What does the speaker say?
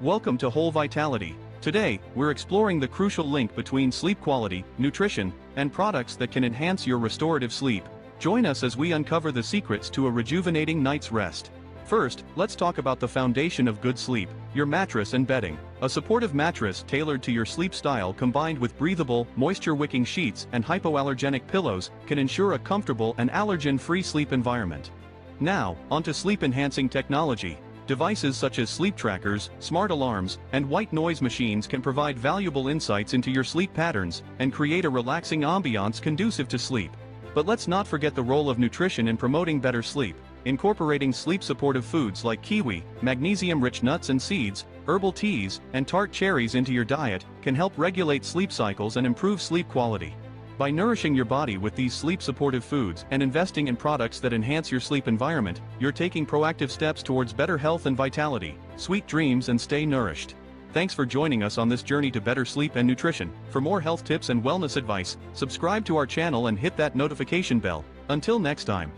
Welcome to Whole Vitality. Today, we're exploring the crucial link between sleep quality, nutrition, and products that can enhance your restorative sleep. Join us as we uncover the secrets to a rejuvenating night's rest. First, let's talk about the foundation of good sleep, your mattress and bedding. A supportive mattress tailored to your sleep style combined with breathable, moisture-wicking sheets and hypoallergenic pillows can ensure a comfortable and allergen-free sleep environment. Now, onto sleep-enhancing technology. Devices such as sleep trackers, smart alarms, and white noise machines can provide valuable insights into your sleep patterns and create a relaxing ambiance conducive to sleep. But let's not forget the role of nutrition in promoting better sleep. Incorporating sleep-supportive foods like kiwi, magnesium-rich nuts and seeds, herbal teas, and tart cherries into your diet can help regulate sleep cycles and improve sleep quality. By nourishing your body with these sleep-supportive foods and investing in products that enhance your sleep environment, you're taking proactive steps towards better health and vitality. Sweet dreams and stay nourished. Thanks for joining us on this journey to better sleep and nutrition. For more health tips and wellness advice, subscribe to our channel and hit that notification bell. Until next time.